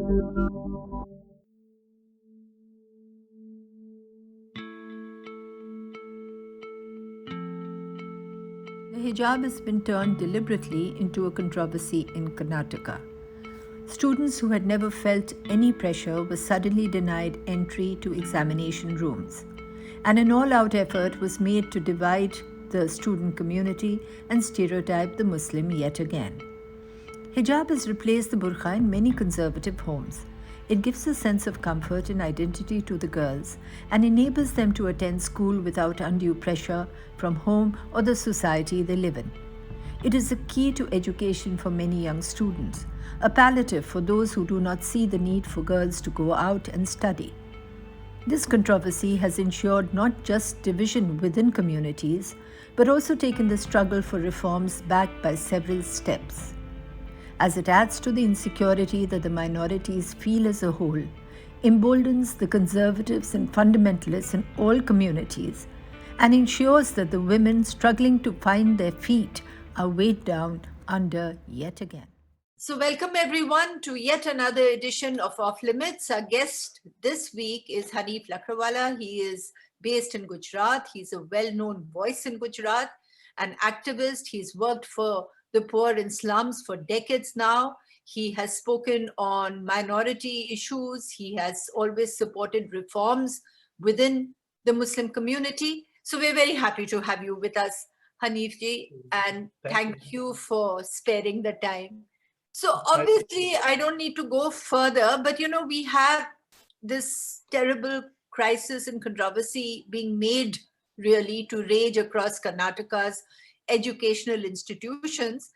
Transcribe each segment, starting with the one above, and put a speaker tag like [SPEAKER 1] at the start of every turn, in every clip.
[SPEAKER 1] The hijab has been turned deliberately into a controversy in Karnataka. Students who had never felt any pressure were suddenly denied entry to examination rooms, and an all out effort was made to divide the student community and stereotype the Muslim yet again. Hijab has replaced the burqa in many conservative homes. It gives a sense of comfort and identity to the girls and enables them to attend school without undue pressure from home or the society they live in. It is a key to education for many young students, a palliative for those who do not see the need for girls to go out and study. This controversy has ensured not just division within communities, but also taken the struggle for reforms back by several steps. As it adds to the insecurity that the minorities feel as a whole, emboldens the conservatives and fundamentalists in all communities, and ensures that the women struggling to find their feet are weighed down under yet again. So, welcome everyone to yet another edition of Off Limits. Our guest this week is Hanif Lakdawala. He is based in Gujarat. He's a well-known voice in Gujarat, an activist. He's worked for the poor in slums for decades now. He has spoken on minority issues. He has always supported reforms within the Muslim community. So we're very happy to have you with us, Hanif ji, and thank you for sparing the time. So obviously, I don't need to go further, but we have this terrible crisis and controversy being made really to rage across Karnataka's educational institutions.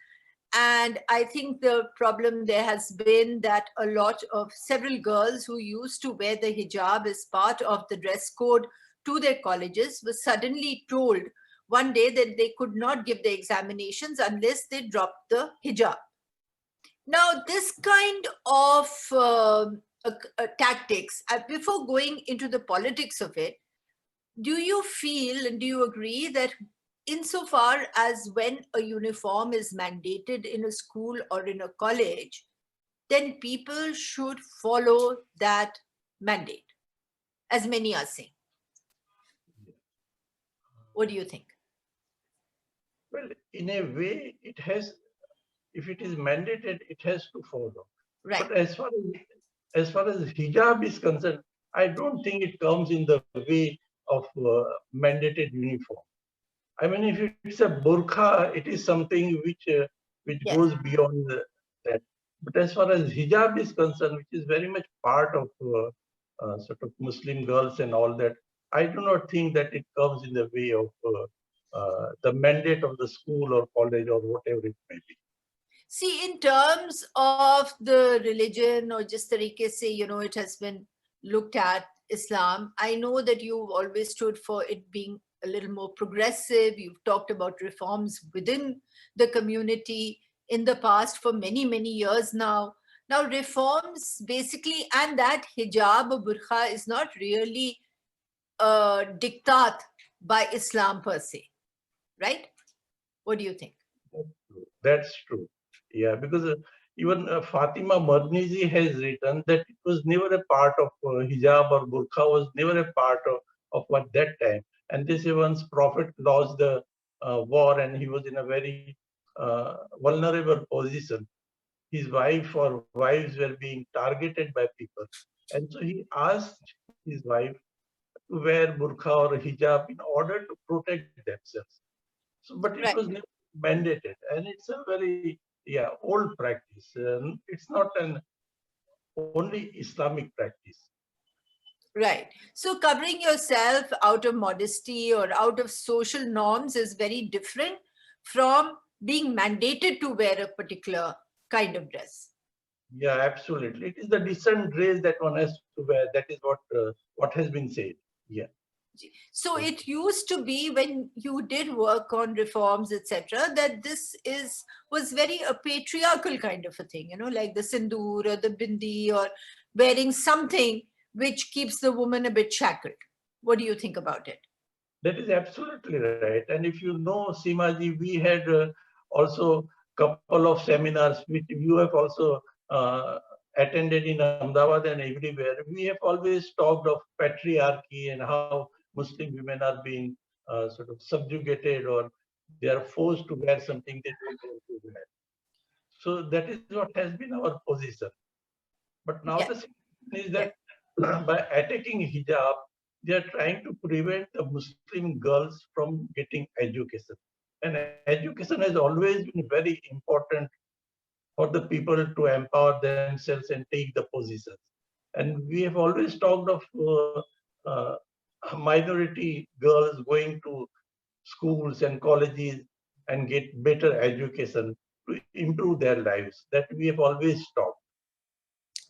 [SPEAKER 1] And I think the problem there has been that a lot of several girls who used to wear the hijab as part of the dress code to their colleges were suddenly told one day that they could not give the examinations unless they dropped the hijab. Now, this kind of tactics, before going into the politics of it, do you feel and do you agree that insofar as when a uniform is mandated in a school or in a college, then people should follow that mandate, as many are saying? What do you think?
[SPEAKER 2] Well, in a way, it has, if it is mandated, it has to follow.
[SPEAKER 1] Right.
[SPEAKER 2] But as far as hijab is concerned, I don't think it comes in the way of mandated uniform. I mean, if it's a burqa, it is something which yes, goes beyond that. But as far as hijab is concerned, which is very much part of sort of Muslim girls and all that, I do not think that it comes in the way of the mandate of the school or college or whatever it may be.
[SPEAKER 1] See, in terms of the religion or just tarike se, it has been looked at, Islam, I know that you've always stood for it being a little more progressive. You've talked about reforms within the community in the past for many, many years now. Now, reforms basically, and that hijab or burqa is not really a diktat by Islam per se, right? What do you think?
[SPEAKER 2] That's true. Yeah, because even Fatima Marnizi has written that it was never a part of hijab or burqa was never a part of what that time. And this once Prophet lost the war and he was in a very vulnerable position. His wife or wives were being targeted by people. And so he asked his wife to wear burqa or hijab in order to protect themselves. So, but it was never mandated. And it's a very old practice. It's not an only Islamic practice.
[SPEAKER 1] Right. So covering yourself out of modesty or out of social norms is very different from being mandated to wear a particular kind of dress.
[SPEAKER 2] Yeah, absolutely. It is the decent dress that one has to wear. That is what has been said. Yeah.
[SPEAKER 1] So it used to be when you did work on reforms, etc., that was very a patriarchal kind of a thing, like the sindoor or the bindi or wearing something which keeps the woman a bit shackled. What do you think about it?
[SPEAKER 2] That is absolutely right. And if you know, Seemaji, we had also couple of seminars which you have also attended in Ahmedabad and everywhere, we have always talked of patriarchy and how Muslim women are being sort of subjugated, or they are forced to wear something they don't want to wear. So that is what has been our position. But now the
[SPEAKER 1] Yeah.
[SPEAKER 2] situation is that by attacking hijab, they are trying to prevent the Muslim girls from getting education. And education has always been very important for the people to empower themselves and take the positions. And we have always talked of minority girls going to schools and colleges and get better education to improve their lives. That we have always talked.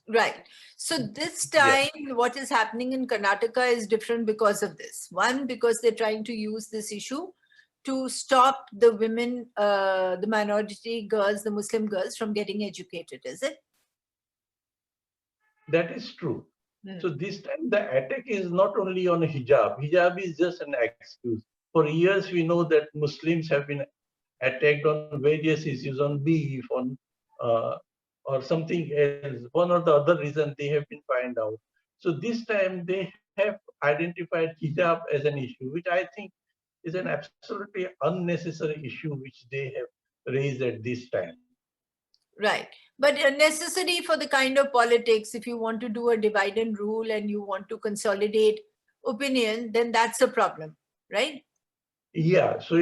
[SPEAKER 1] Right. So this
[SPEAKER 2] Yeah.
[SPEAKER 1] time, what is happening in Karnataka is different because of this. One, because they're trying to use this issue to stop the women, the minority girls, the Muslim girls from getting educated, is it?
[SPEAKER 2] That is true.
[SPEAKER 1] Hmm.
[SPEAKER 2] So this time the attack is not only on hijab. Hijab is just an excuse. For years we know that Muslims have been attacked on various issues, on beef, on uh, or something else. One or the other reason they have been found out. So this time they have identified hijab as an issue, which I think is an absolutely unnecessary issue which they have raised at this time.
[SPEAKER 1] Right. But necessary for the kind of politics, if you want to do a divide and rule and you want to consolidate opinion, then that's a problem, right?
[SPEAKER 2] Yeah, so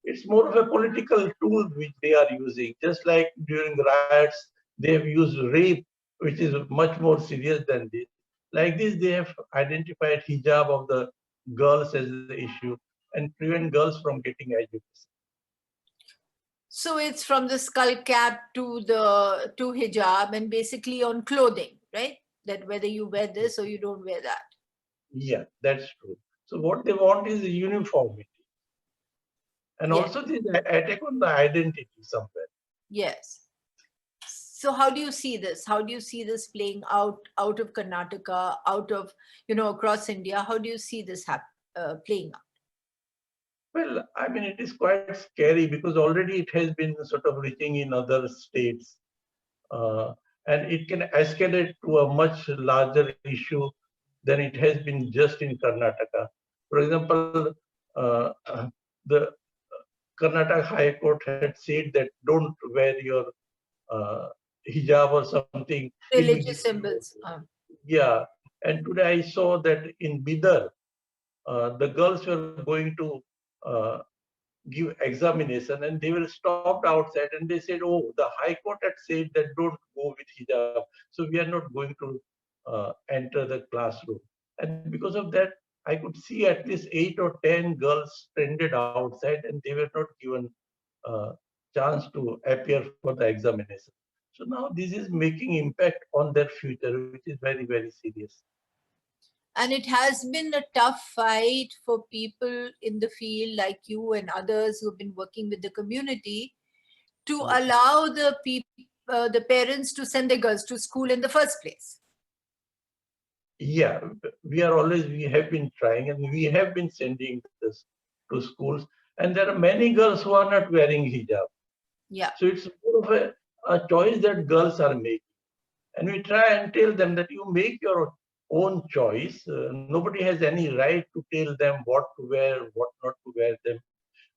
[SPEAKER 2] it's more of a political tool which they are using. Just like during riots, they have used rape, which is much more serious than this. Like this, they have identified hijab of the girls as the issue and prevent girls from getting education.
[SPEAKER 1] So it's from the skull cap to hijab and basically on clothing, right? That whether you wear this or you don't wear that.
[SPEAKER 2] Yeah, that's true. So what they want is uniformity, and
[SPEAKER 1] Yes.
[SPEAKER 2] also this attack on the identity somewhere.
[SPEAKER 1] Yes. So how do you see this? How do you see this playing out of Karnataka, out of across India? How do you see this playing out?
[SPEAKER 2] Well, I mean, it is quite scary because already it has been sort of reaching in other states. Uh, and it can escalate to a much larger issue than it has been just in Karnataka. For example, the Karnataka High Court had said that don't wear your uh, hijab or something
[SPEAKER 1] Religious
[SPEAKER 2] immediately.
[SPEAKER 1] symbols.
[SPEAKER 2] Yeah, and today I saw that in Bidar, the girls were going to uh, give examination and they were stopped outside and they said, oh, the High Court had said that don't go with hijab. So we are not going to enter the classroom. And because of that, I could see at least 8 or 10 girls stranded outside and they were not given uh, chance to appear for the examination. So now this is making impact on their future, which is very, very serious.
[SPEAKER 1] And it has been a tough fight for people in the field like you and others who have been working with the community to allow the parents to send their girls to school in the first place.
[SPEAKER 2] Yeah, we have been trying and we have been sending this to schools. And there are many girls who are not wearing hijab.
[SPEAKER 1] Yeah.
[SPEAKER 2] So it's more of a choice that girls are making. And we try and tell them that you make your own choice. Nobody has any right to tell them what to wear, what not to wear them.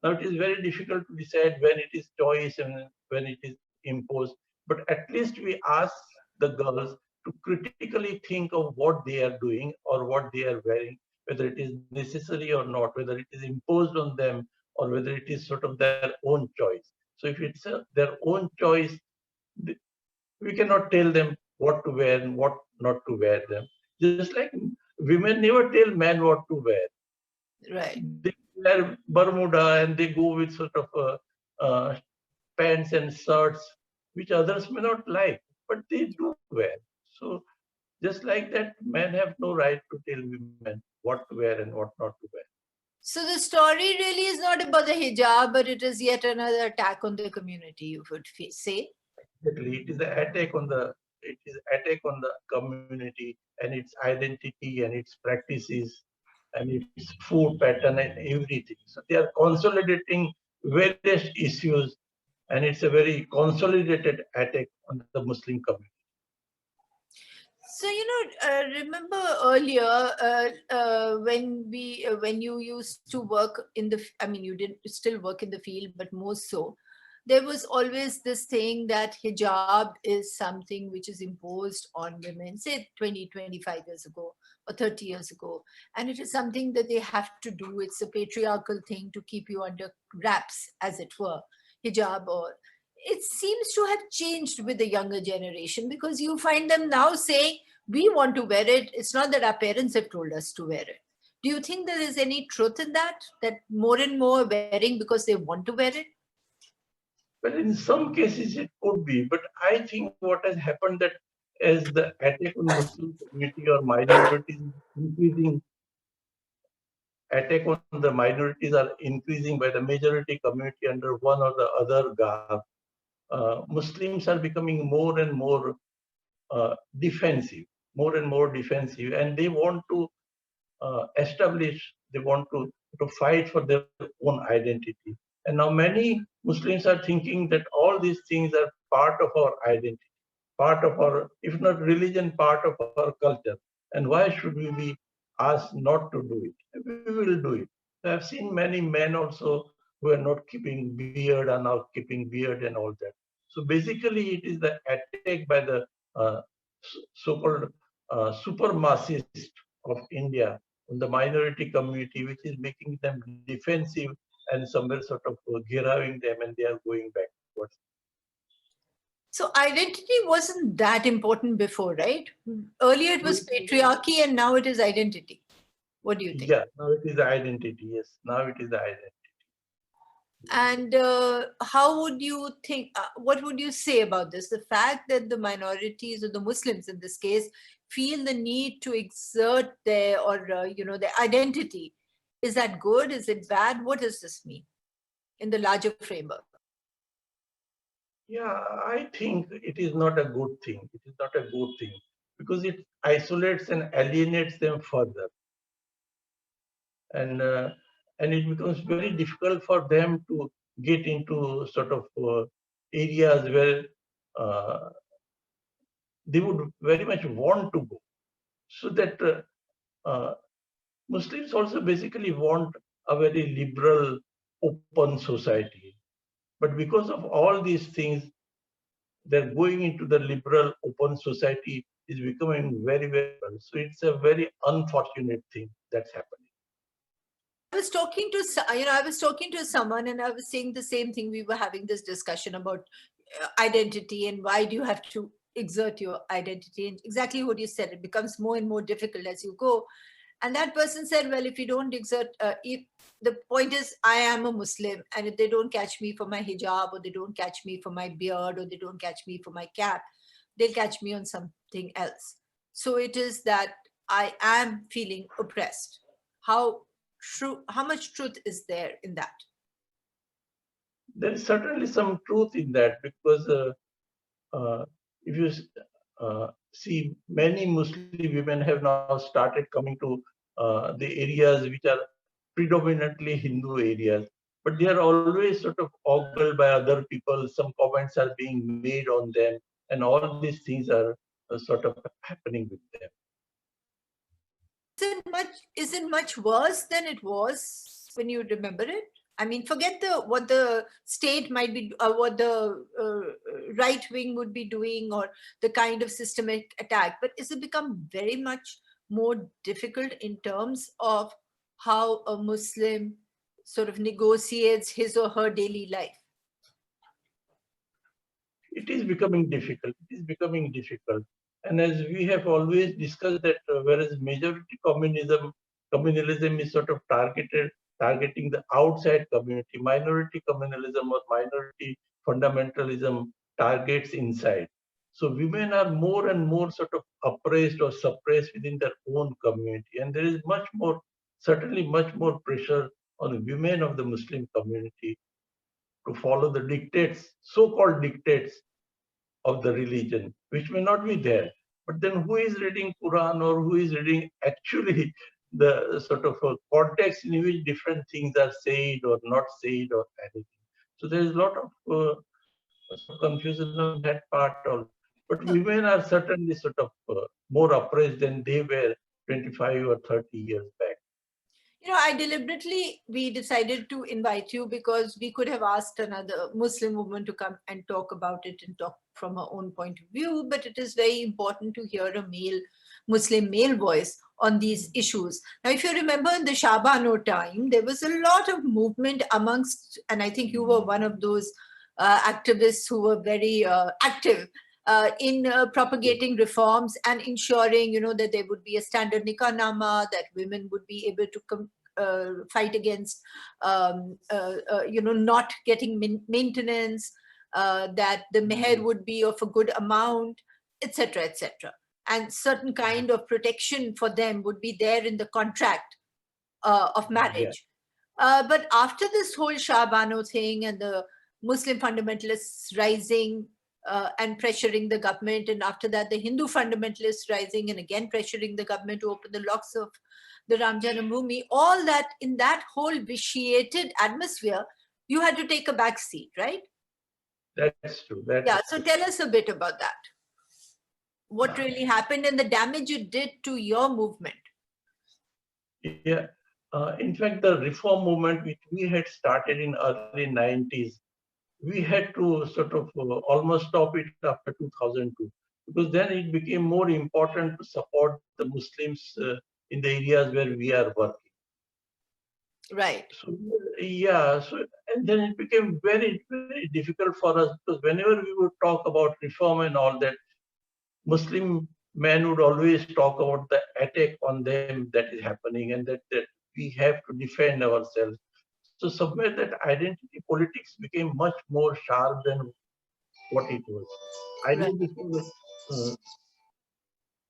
[SPEAKER 2] Now it is very difficult to decide when it is choice and when it is imposed. But at least we ask the girls to critically think of what they are doing or what they are wearing, whether it is necessary or not, whether it is imposed on them or whether it is sort of their own choice. So if it's their own choice, we cannot tell them what to wear and what not to wear them. Just like women never tell men what to wear.
[SPEAKER 1] Right.
[SPEAKER 2] They wear Bermuda and they go with sort of pants and shirts, which others may not like, but they do wear. So just like that, men have no right to tell women what to wear and what not to wear.
[SPEAKER 1] So the story really is not about the hijab, but it is yet another attack on the community, you would say.
[SPEAKER 2] Exactly. It is attack on the community and its identity and its practices and its food pattern and everything. So they are consolidating various issues and it's a very consolidated attack on the Muslim community.
[SPEAKER 1] So, remember earlier when you used to work in the, I mean, you didn't still work in the field, but more so, there was always this thing that hijab is something which is imposed on women, say 20, 25 years ago or 30 years ago. And it is something that they have to do. It's a patriarchal thing to keep you under wraps, as it were, hijab. Or it seems to have changed with the younger generation, because you find them now saying, we want to wear it. It's not that our parents have told us to wear it. Do you think there is any truth in that? That more and more are wearing because they want to wear it?
[SPEAKER 2] Well, in some cases it could be, but I think what has happened that as the attack on Muslim community or minorities is increasing, attack on the minorities are increasing by the majority community under one or the other garb. Muslims are becoming more and more defensive, and they want to establish, they want to fight for their own identity. And now many Muslims are thinking that all these things are part of our identity, part of our, if not religion, part of our culture. And why should we be asked not to do it? We will do it. I have seen many men also who are not keeping beard and now keeping beard and all that. So basically, it is the attack by the so-called supremacist of India on the minority community, which is making them defensive and somewhere sort of gearing them, and they are going backwards.
[SPEAKER 1] So identity wasn't that important before, right? Earlier it was patriarchy, and now it is identity. What do you think?
[SPEAKER 2] Yeah, now it is the identity. Yes, now it is the identity.
[SPEAKER 1] And how would you think, what would you say about this? The fact that the minorities, or the Muslims in this case, feel the need to exert their, or, their identity. Is that good? Is it bad? What does this mean in the larger framework?
[SPEAKER 2] Yeah, I think it is not a good thing. It is not a good thing because it isolates and alienates them further, and uh, and it becomes very difficult for them to get into sort of areas where uh, they would very much want to go. So that uh, Muslims also basically want a very liberal, open society. But because of all these things, they're going into the liberal, open society is becoming very, very well. So it's a very unfortunate thing that's happening.
[SPEAKER 1] I was talking to, I was talking to someone, and I was saying the same thing. We were having this discussion about identity, and why do you have to exert your identity? And exactly what you said, it becomes more and more difficult as you go. And that person said, well, if you don't exert, if the point is, I am a Muslim, and if they don't catch me for my hijab, or they don't catch me for my beard, or they don't catch me for my cap, they'll catch me on something else. So it is that I am feeling oppressed. How true, how much truth is there in that?
[SPEAKER 2] There is certainly some truth in that because uh, if you see, many Muslim women have now started coming to the areas which are predominantly Hindu areas, but they are always sort of ogled by other people. Some comments are being made on them, and all these things are sort of happening with them.
[SPEAKER 1] Is it much worse than it was when you remember it? I mean, forget the what the state might be, what the right wing would be doing, or the kind of systemic attack. But is it become very much more difficult in terms of how a Muslim sort of negotiates his or her daily life?
[SPEAKER 2] It is becoming difficult. It is becoming difficult. And as we have always discussed that whereas majority communalism is sort of targeting the outside community, minority communalism or minority fundamentalism targets inside. So women are more and more sort of oppressed or suppressed within their own community. And there is certainly much more pressure on women of the Muslim community to follow the dictates, so-called dictates of the religion, which may not be there. But then who is reading Quran or who is reading actually the sort of context in which different things are said or not said or anything. So there is a lot of sort of confusion on that part also. But women are certainly sort of more oppressed than they were 25 or 30 years back.
[SPEAKER 1] You know, we decided to invite you because we could have asked another Muslim woman to come and talk about it and talk from her own point of view, but it is very important to hear a Muslim male voice on these issues. Now, if you remember in the Shah Bano time, there was a lot of movement amongst, and I think you were one of those activists who were very active in propagating reforms and ensuring, that there would be a standard nikah nama, that women would be able to fight against, not getting maintenance, that the meher would be of a good amount, etc., etc. And certain kind of protection for them would be there in the contract of marriage. But after this whole Shah Bano thing and the Muslim fundamentalists rising and pressuring the government, and after that the Hindu fundamentalists rising and again pressuring the government to open the locks of the Ram Janmabhoomi, all that in that whole vitiated atmosphere, you had to take a back seat, right?
[SPEAKER 2] That's true.
[SPEAKER 1] So tell us a bit about that. What really happened and the damage it did to your movement.
[SPEAKER 2] Yeah. In fact, the reform movement which we had started in early 90s, we had to sort of almost stop it after 2002, because then it became more important to support the Muslims in the areas where we are working.
[SPEAKER 1] Right.
[SPEAKER 2] So, and then it became very, very difficult for us, because whenever we would talk about reform and all that, Muslim men would always talk about the attack on them that is happening, and that we have to defend ourselves. So somewhere that identity politics became much more sharp than what it was. I know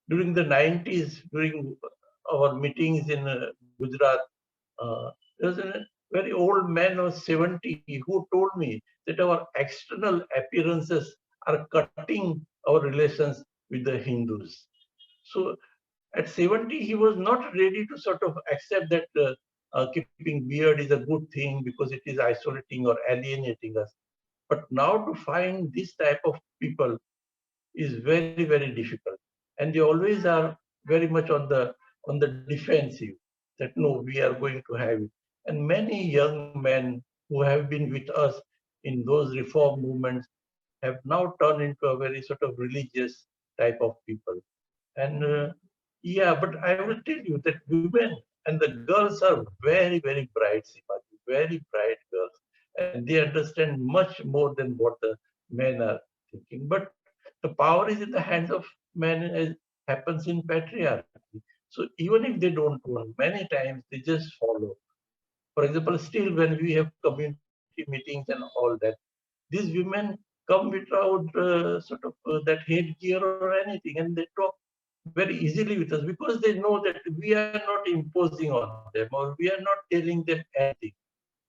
[SPEAKER 2] during the 90s, during our meetings in Gujarat, there was a very old man of 70 who told me that our external appearances are cutting our relations with the Hindus. So at 70, he was not ready to sort of accept that keeping beard is a good thing because it is isolating or alienating us. But now to find this type of people is very, very difficult. And they always are very much on the defensive, that no, we are going to have it. And many young men who have been with us in those reform movements have now turned into a very sort of religious type of people. And but I will tell you that women and the girls are very, very bright, Simaji, very bright girls. And they understand much more than what the men are thinking. But the power is in the hands of men, as happens in patriarchy. So even if they don't want, many times they just follow. For example, still when we have community meetings and all that, these women come without that headgear or anything, and they talk very easily with us because they know that we are not imposing on them or we are not telling them anything.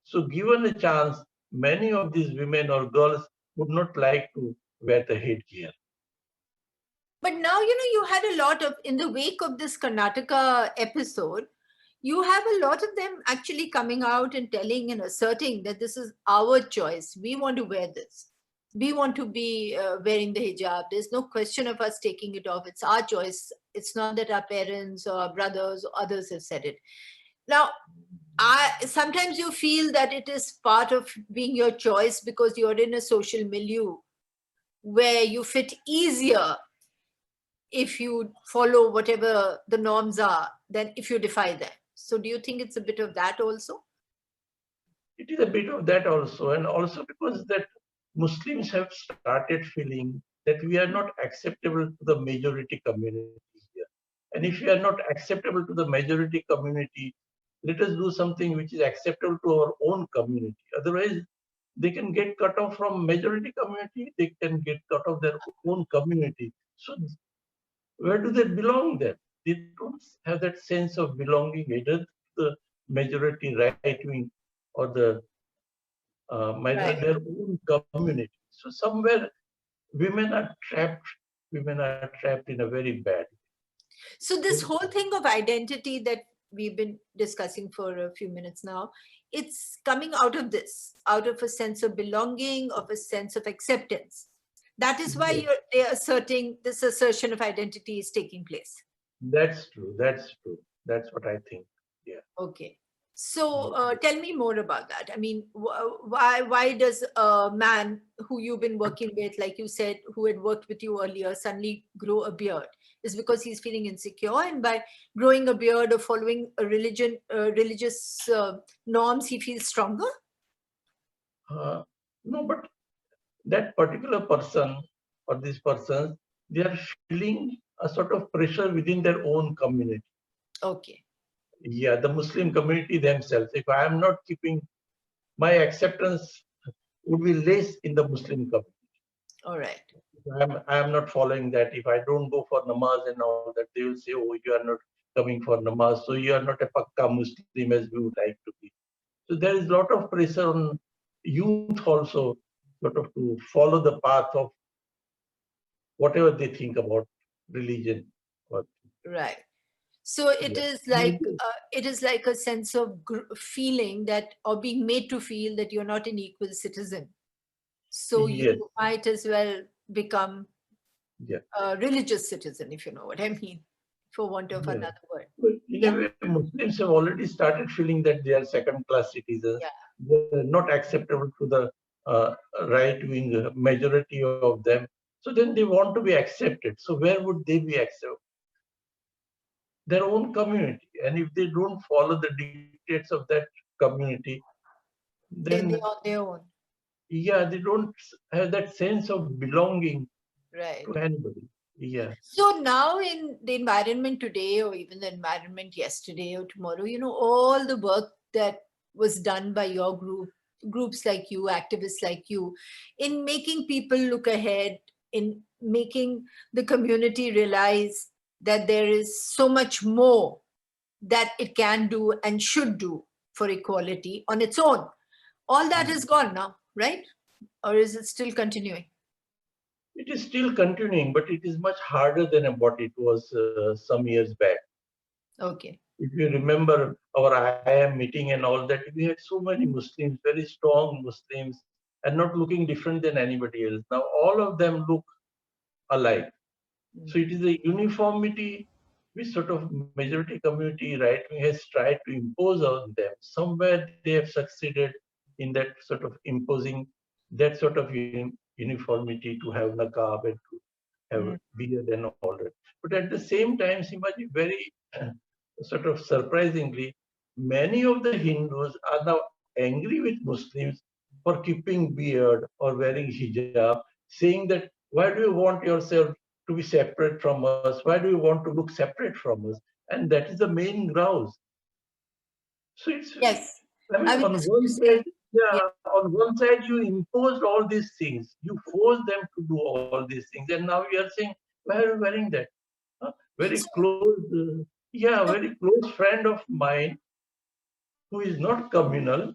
[SPEAKER 2] So given a chance, many of these women or girls would not like to wear the headgear.
[SPEAKER 1] But now, you had a lot of, in the wake of this Karnataka episode, you have a lot of them actually coming out and telling and asserting that this is our choice. We want to wear this. We want to be wearing the hijab. There's no question of us taking it off. It's our choice. It's not that our parents or our brothers or others have said it. Now, sometimes you feel that it is part of being your choice because you're in a social milieu where you fit easier if you follow whatever the norms are than if you defy them. So do you think it's a bit of that also?
[SPEAKER 2] It is a bit of that also, and also because that Muslims have started feeling that we are not acceptable to the majority community here. And if we are not acceptable to the majority community, let us do something which is acceptable to our own community. Otherwise, they can get cut off from majority community, they can get cut off their own community. So where do they belong then? They don't have that sense of belonging either to the majority right wing or their own community. So somewhere women are trapped. Women are trapped in a very bad way.
[SPEAKER 1] So this whole thing of identity that we've been discussing for a few minutes now, it's coming out of this, out of a sense of belonging, of a sense of acceptance. That is why they're asserting this assertion of identity is taking place.
[SPEAKER 2] That's true. That's true. That's what I think. Yeah.
[SPEAKER 1] Okay. So tell me more about that. I mean, why does a man who you've been working with, like you said, who had worked with you earlier, suddenly grow a beard? Is because he's feeling insecure, and by growing a beard or following a religious norms, he feels stronger?
[SPEAKER 2] No, but that particular person or these persons, they are feeling a sort of pressure within their own community.
[SPEAKER 1] Okay.
[SPEAKER 2] Yeah, the Muslim community themselves. If I am not keeping, my acceptance would be less in the Muslim community.
[SPEAKER 1] All right.
[SPEAKER 2] I am not following that. If I don't go for namaz and all that, they will say, oh, you are not coming for namaz, so you are not a pakka Muslim as we would like to be. So there is a lot of pressure on youth also, sort of to follow the path of whatever they think about religion.
[SPEAKER 1] Right. So it is like a sense of feeling that, or being made to feel that you're not an equal citizen. So
[SPEAKER 2] Yes.
[SPEAKER 1] you might as well become
[SPEAKER 2] Yeah.
[SPEAKER 1] a religious citizen, if you know what I mean, for want of another word.
[SPEAKER 2] But in a way, Muslims have already started feeling that they are second-class citizens. They're not acceptable to the right-wing majority of them. So then they want to be accepted. So where would they be accepted? Their own community. And if they don't follow the dictates of that community,
[SPEAKER 1] Then
[SPEAKER 2] then
[SPEAKER 1] they're on their own.
[SPEAKER 2] yeah, they don't have that sense of belonging
[SPEAKER 1] Right.
[SPEAKER 2] to anybody. Yeah.
[SPEAKER 1] So now in the environment today, or even the environment yesterday or tomorrow, all the work that was done by your groups like you, activists like you, in making people look ahead, in making the community realize that there is so much more that it can do and should do for equality on its own. All that is gone now, right? Or is it still continuing?
[SPEAKER 2] It is still continuing, but it is much harder than what it was some years back.
[SPEAKER 1] Okay.
[SPEAKER 2] If you remember our IIM meeting and all that, we had so many Muslims, very strong Muslims, and not looking different than anybody else. Now all of them look alike. So it is a uniformity which sort of majority community right wing has tried to impose on them. Somewhere they have succeeded in that sort of imposing that sort of uniformity to have niqab and to have beard and all that. But at the same time, Simaji, very sort of surprisingly, many of the Hindus are now angry with Muslims for keeping beard or wearing hijab, saying that why do you want yourself to be separate from us? Why do you want to look separate from us? And that is the main grouse. So it's,
[SPEAKER 1] Yes.
[SPEAKER 2] I mean, on one side, on one side you imposed all these things, you forced them to do all these things, and now you are saying, why are you wearing that? Very close, very close friend of mine who is not communal,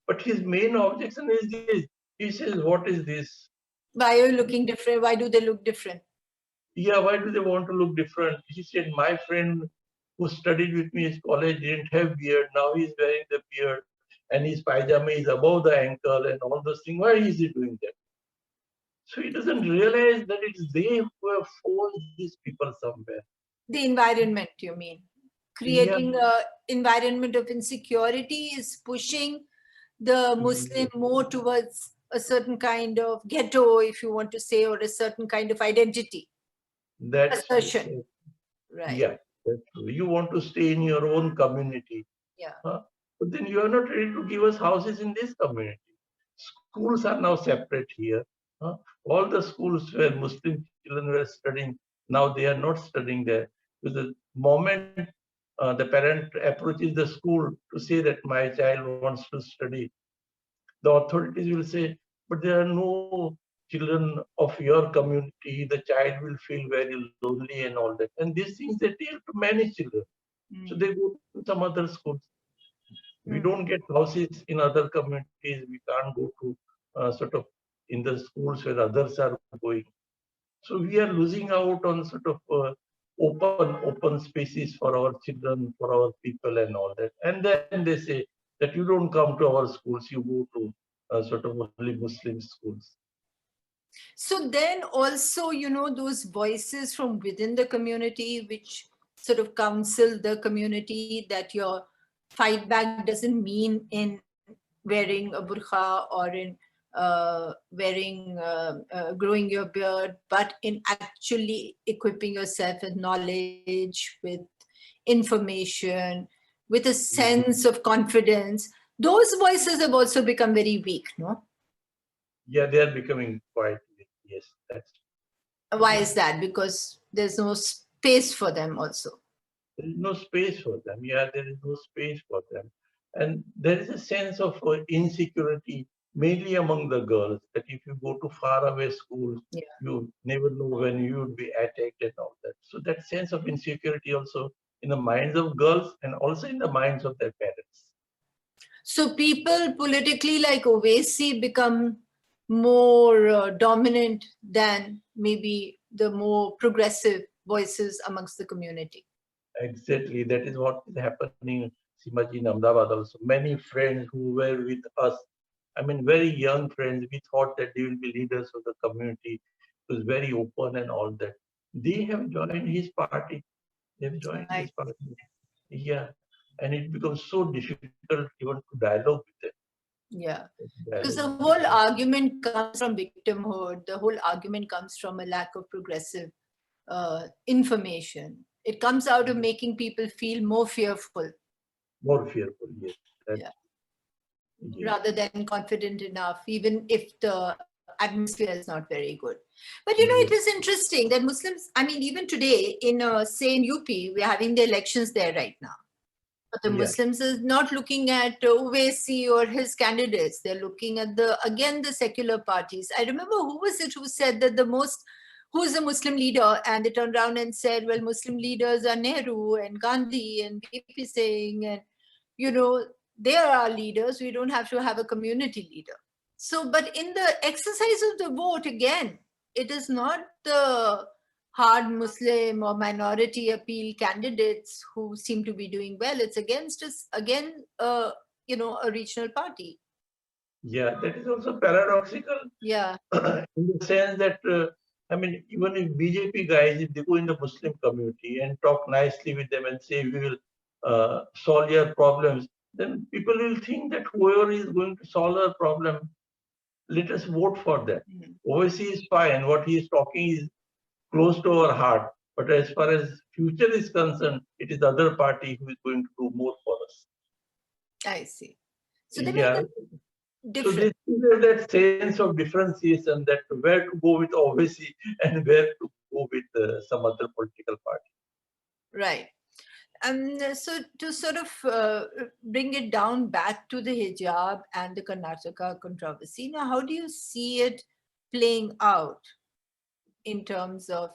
[SPEAKER 2] but his main objection is this. He says, what is this?
[SPEAKER 1] Why are you looking different? Why do they look different?
[SPEAKER 2] Yeah, why do they want to look different? He said, my friend who studied with me in college didn't have beard. Now he's wearing the beard and his pajama is above the ankle and all those things. Why is he doing that? So he doesn't realize that it's they who have forced these people somewhere.
[SPEAKER 1] The environment, you mean? Creating an environment of insecurity is pushing the Muslim more towards a certain kind of ghetto, if you want to say, or a certain kind of identity.
[SPEAKER 2] That's
[SPEAKER 1] assertion. Right.
[SPEAKER 2] Yeah, that's true. You want to stay in your own community.
[SPEAKER 1] Yeah.
[SPEAKER 2] But then you are not ready to give us houses in this community. Schools are now separate here. All the schools where Muslim children were studying, now they are not studying there. Because the moment the parent approaches the school to say that my child wants to study, the authorities will say, but there are no children of your community, the child will feel very lonely and all that. And these things they tell to many children. So they go to some other schools. We don't get houses in other communities. We can't go to sort of in the schools where others are going. So we are losing out on sort of open spaces for our children, for our people, and all that. And then they say that you don't come to our schools, you go to sort of only Muslim schools.
[SPEAKER 1] So then also, those voices from within the community, which sort of counsel the community that your fight back doesn't mean in wearing a burqa or in growing your beard, but in actually equipping yourself with knowledge, with information, with a sense of confidence. Those voices have also become very weak, no?
[SPEAKER 2] Yeah, they are becoming quite weak. Yes, that's.
[SPEAKER 1] Why is that? Because there's no space for them also.
[SPEAKER 2] There is no space for them. Yeah, there is no space for them. And there is a sense of insecurity, mainly among the girls, that if you go to faraway schools, you never know when you would be attacked and all that. So that sense of insecurity also in the minds of girls and also in the minds of their parents.
[SPEAKER 1] So people politically like Owaisi become more dominant than maybe the more progressive voices amongst the community.
[SPEAKER 2] Exactly. That is what is happening, Simaji, in Ahmedabad also. Many friends who were with us, I mean, very young friends, we thought that they will be leaders of the community. It was very open and all that. They have joined his party. They have joined his party. Yeah. And it becomes so difficult even to dialogue with them.
[SPEAKER 1] Yeah. Because the whole argument comes from victimhood. The whole argument comes from a lack of progressive information. It comes out of making people feel more fearful.
[SPEAKER 2] More fearful, yes.
[SPEAKER 1] Yeah. Rather than confident enough, even if the atmosphere is not very good. But it is interesting that Muslims, I mean, even today in, say, in UP, we're having the elections there right now. But the Muslims is not looking at Owaisi or his candidates. They're looking at the secular parties. I remember who was it who said that who's a Muslim leader? And they turned around and said, well, Muslim leaders are Nehru and Gandhi and VP Singh. And, they are our leaders. We don't have to have a community leader. So, but in the exercise of the vote, again, it is not the hard Muslim or minority appeal candidates who seem to be doing well. It's against us again, a regional party.
[SPEAKER 2] Yeah, that is also paradoxical.
[SPEAKER 1] Yeah.
[SPEAKER 2] In the sense that, I mean, even if BJP guys, if they go in the Muslim community and talk nicely with them and say, we will solve your problems, then people will think that whoever is going to solve our problem, let us vote for that. Obviously, is fine. What he is talking is close to our heart. But as far as future is concerned, it is the other party who is going to do more for us.
[SPEAKER 1] I see. So
[SPEAKER 2] they make
[SPEAKER 1] different.
[SPEAKER 2] So this is that sense of differentiation, that where to go with OVC and where to go with some other political party.
[SPEAKER 1] Right. So to sort of bring it down back to the hijab and the Karnataka controversy, now how do you see it playing out in terms of,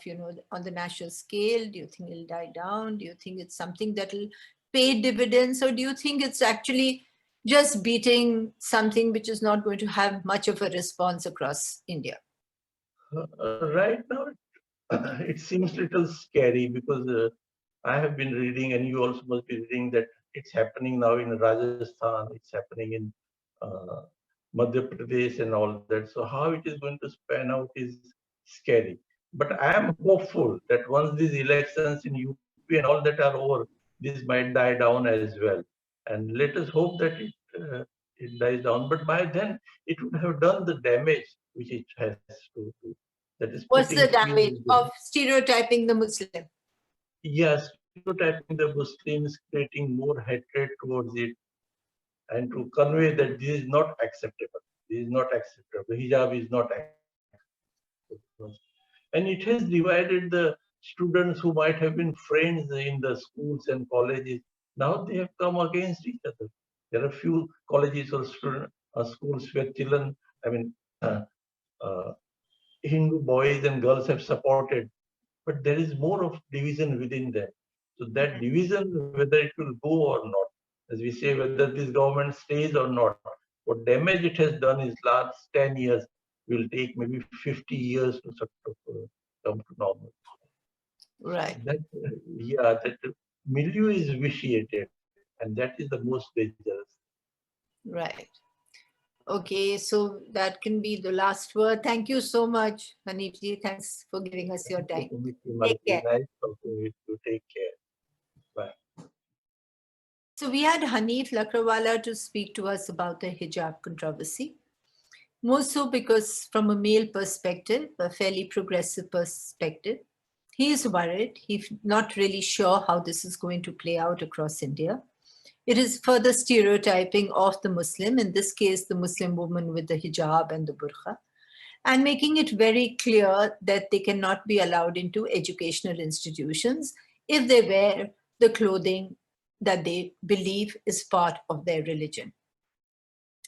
[SPEAKER 1] on the national scale? Do you think it'll die down? Do you think it's something that'll pay dividends? Or do you think it's actually just beating something which is not going to have much of a response across India?
[SPEAKER 2] Right now, it seems a little scary because I have been reading, and you also must be reading, that it's happening now in Rajasthan, it's happening in Madhya Pradesh and all that. So how it is going to span out is scary. But I am hopeful that once these elections in UP and all that are over, this might die down as well. And let us hope that it dies down. But by then, it would have done the damage which it has to do. That is,
[SPEAKER 1] what's the damage of stereotyping the Muslim?
[SPEAKER 2] Yes, stereotyping the Muslims, creating more hatred towards it, and to convey that this is not acceptable. This is not acceptable. Hijab is not acceptable. And it has divided the students who might have been friends in the schools and colleges. Now they have come against each other. There are few colleges or schools where children, I mean, uh, Hindu boys and girls have supported, but there is more of division within them. So that division, whether it will go or not, as we say, whether this government stays or not, what damage it has done is last 10 years will take maybe 50 years to sort of come to normal.
[SPEAKER 1] Right.
[SPEAKER 2] So that milieu is vitiated, and that is the most dangerous.
[SPEAKER 1] Right. Okay, so that can be the last word. Thank you so much, Hanifji. Thanks for giving us your time. Take care.
[SPEAKER 2] Nice talking with you. Take care. Bye.
[SPEAKER 1] So we had Hanif Lakdawala to speak to us about the hijab controversy. More so because from a male perspective, a fairly progressive perspective, he is worried. He's not really sure how this is going to play out across India. It is further stereotyping of the Muslim, in this case, the Muslim woman with the hijab and the burqa, and making it very clear that they cannot be allowed into educational institutions if they wear the clothing that they believe is part of their religion.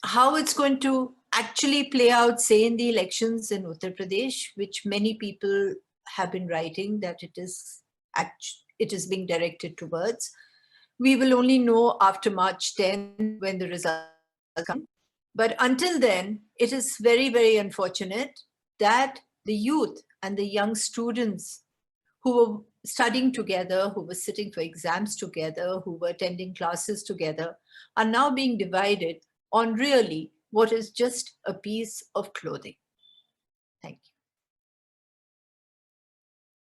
[SPEAKER 1] How it's going to actually play out, say, in the elections in Uttar Pradesh, which many people have been writing that it is being directed towards, we will only know after March 10th when the results come. But until then, it is very, very unfortunate that the youth and the young students who were studying together, who were sitting for exams together, who were attending classes together, are now being divided on really what is just a piece of clothing. Thank you.